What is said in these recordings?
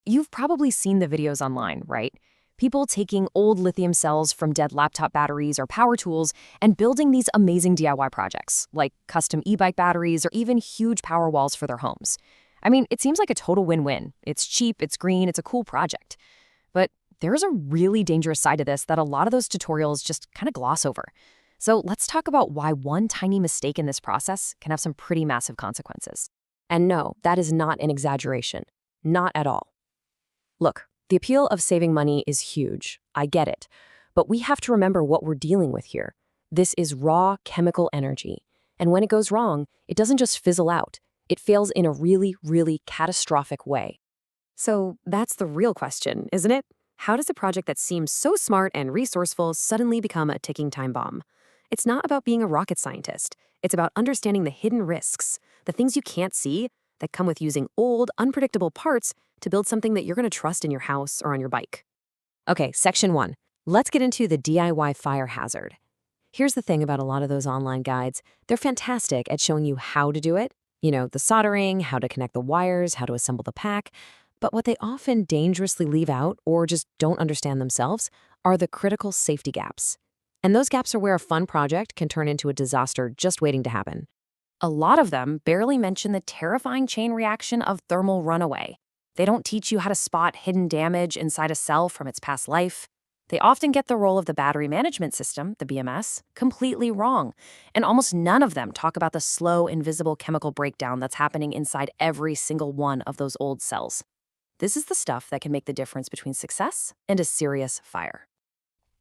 You've probably seen the videos online, right? People taking old lithium cells from dead laptop batteries or power tools and building these amazing DIY projects, like custom e-bike batteries or even huge power walls for their homes. I mean, it seems like a total win-win. It's cheap, it's green, it's a cool project. But there's a really dangerous side to this that a lot of those tutorials just kind of gloss over. So let's talk about why one tiny mistake in this process can have some pretty massive consequences. And no, that is not an exaggeration. Not at all. Look, the appeal of saving money is huge. I get it. But we have to remember what we're dealing with here. This is raw chemical energy. And when it goes wrong, it doesn't just fizzle out. It fails in a really, really catastrophic way. So that's the real question, isn't it? How does a project that seems so smart and resourceful suddenly become a ticking time bomb? It's not about being a rocket scientist. It's about understanding the hidden risks, the things you can't see that come with using old, unpredictable parts to build something that you're going to trust in your house or on your bike. Okay, section 1. Let's get into the DIY fire hazard. Here's the thing about a lot of those online guides. They're fantastic at showing you how to do it. You know, the soldering, how to connect the wires, how to assemble the pack. But what they often dangerously leave out or just don't understand themselves are the critical safety gaps. And those gaps are where a fun project can turn into a disaster just waiting to happen. A lot of them barely mention the terrifying chain reaction of thermal runaway. They don't teach you how to spot hidden damage inside a cell from its past life. They often get the role of the battery management system, the BMS, completely wrong. And almost none of them talk about the slow, invisible chemical breakdown that's happening inside every single one of those old cells. This is the stuff that can make the difference between success and a serious fire.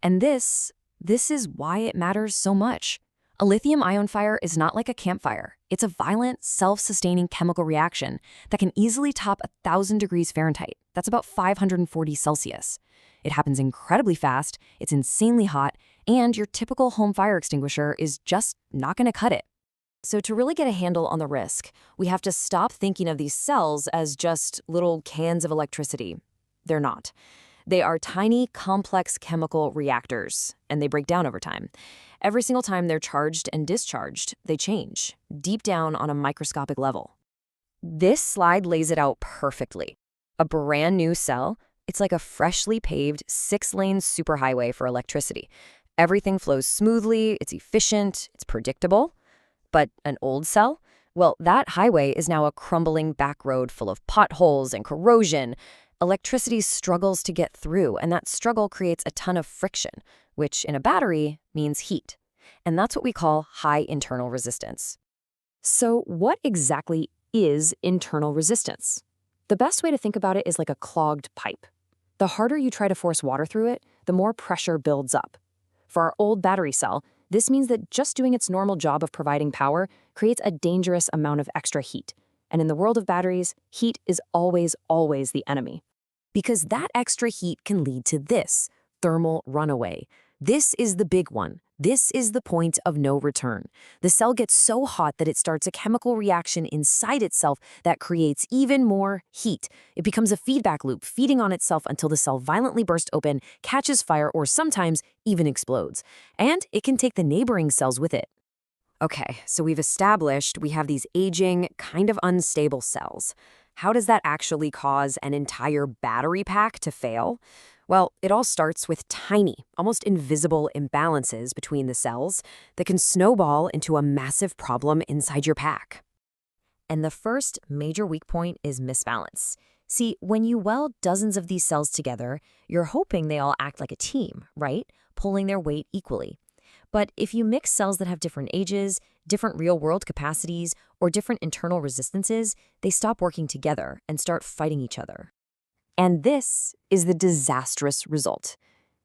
And this is why it matters so much. A lithium-ion fire is not like a campfire. It's a violent, self-sustaining chemical reaction that can easily top 1,000 degrees Fahrenheit. That's about 540 Celsius. It happens incredibly fast, it's insanely hot, and your typical home fire extinguisher is just not going to cut it. So to really get a handle on the risk, we have to stop thinking of these cells as just little cans of electricity. They're not. They are tiny, complex chemical reactors, and they break down over time. Every single time they're charged and discharged, they change, deep down on a microscopic level. This slide lays it out perfectly. A brand new cell, it's like a freshly paved 6-lane superhighway for electricity. Everything flows smoothly, it's efficient, it's predictable. But an old cell? Well, that highway is now a crumbling back road full of potholes and corrosion. Electricity struggles to get through, and that struggle creates a ton of friction, which in a battery means heat. And that's what we call high internal resistance. So what exactly is internal resistance? The best way to think about it is like a clogged pipe. The harder you try to force water through it, the more pressure builds up. For our old battery cell, this means that just doing its normal job of providing power creates a dangerous amount of extra heat. And in the world of batteries, heat is always, always the enemy. Because that extra heat can lead to this, thermal runaway. This is the big one. This is the point of no return. The cell gets so hot that it starts a chemical reaction inside itself that creates even more heat. It becomes a feedback loop, feeding on itself until the cell violently bursts open, catches fire, or sometimes even explodes. And it can take the neighboring cells with it. Okay, so we've established we have these aging, kind of unstable cells. How does that actually cause an entire battery pack to fail? Well, it all starts with tiny, almost invisible imbalances between the cells that can snowball into a massive problem inside your pack. And the first major weak point is misbalance. See, when you weld dozens of these cells together, you're hoping they all act like a team, right? Pulling their weight equally. But if you mix cells that have different ages, different real-world capacities, or different internal resistances, they stop working together and start fighting each other. And this is the disastrous result.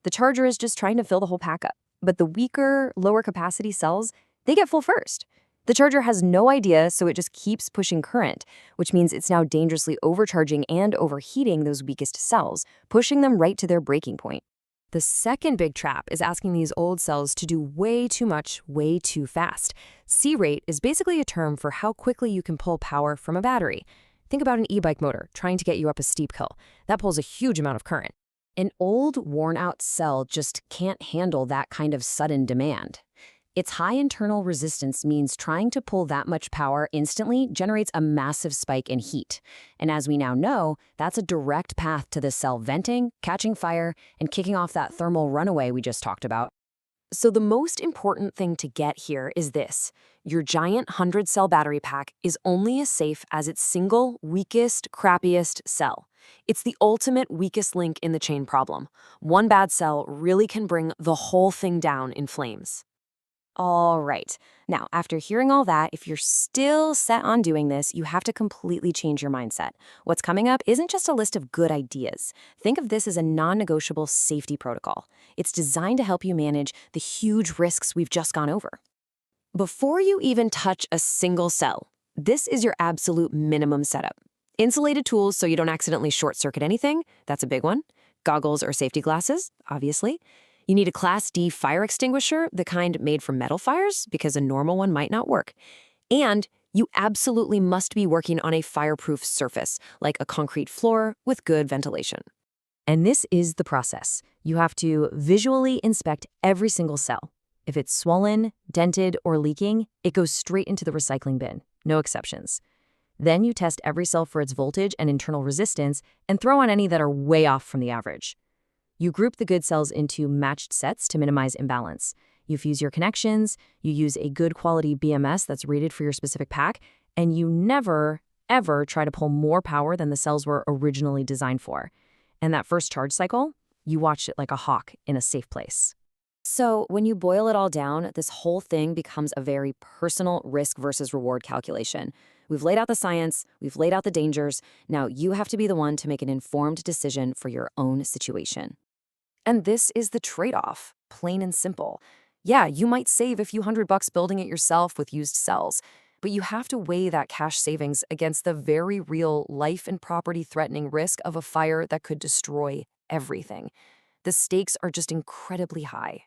The charger is just trying to fill the whole pack up, but the weaker, lower capacity cells, they get full first. The charger has no idea, so it just keeps pushing current, which means it's now dangerously overcharging and overheating those weakest cells, pushing them right to their breaking point. The second big trap is asking these old cells to do way too much, way too fast. C rate is basically a term for how quickly you can pull power from a battery. Think about an e-bike motor trying to get you up a steep hill. That pulls a huge amount of current. An old, worn-out cell just can't handle that kind of sudden demand. Its high internal resistance means trying to pull that much power instantly generates a massive spike in heat. And as we now know, that's a direct path to the cell venting, catching fire, and kicking off that thermal runaway we just talked about. So the most important thing to get here is this. Your giant 100-cell battery pack is only as safe as its single, weakest, crappiest cell. It's the ultimate weakest link in the chain problem. One bad cell really can bring the whole thing down in flames. All right. Now, after hearing all that, if you're still set on doing this, you have to completely change your mindset. What's coming up isn't just a list of good ideas. Think of this as a non-negotiable safety protocol. It's designed to help you manage the huge risks we've just gone over. Before you even touch a single cell, this is your absolute minimum setup. Insulated tools so you don't accidentally short-circuit anything, that's a big one. Goggles or safety glasses, obviously. You need a Class D fire extinguisher, the kind made for metal fires, because a normal one might not work. And you absolutely must be working on a fireproof surface, like a concrete floor with good ventilation. And this is the process. You have to visually inspect every single cell. If it's swollen, dented, or leaking, it goes straight into the recycling bin, no exceptions. Then you test every cell for its voltage and internal resistance and throw on any that are way off from the average. You group the good cells into matched sets to minimize imbalance. You fuse your connections, you use a good quality BMS that's rated for your specific pack, and you never, ever try to pull more power than the cells were originally designed for. And that first charge cycle, you watch it like a hawk in a safe place. So when you boil it all down, this whole thing becomes a very personal risk versus reward calculation. We've laid out the science, we've laid out the dangers. Now you have to be the one to make an informed decision for your own situation. And this is the trade-off, plain and simple. Yeah, you might save a few $100 building it yourself with used cells, but you have to weigh that cash savings against the very real life and property threatening risk of a fire that could destroy everything. The stakes are just incredibly high.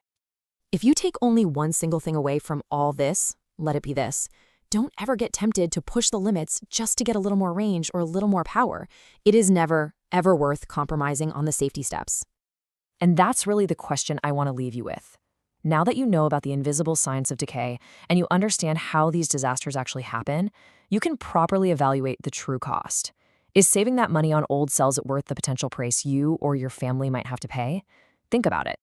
If you take only one single thing away from all this, let it be this. Don't ever get tempted to push the limits just to get a little more range or a little more power. It is never, ever worth compromising on the safety steps. And that's really the question I want to leave you with. Now that you know about the invisible science of decay and you understand how these disasters actually happen, you can properly evaluate the true cost. Is saving that money on old cells worth the potential price you or your family might have to pay? Think about it.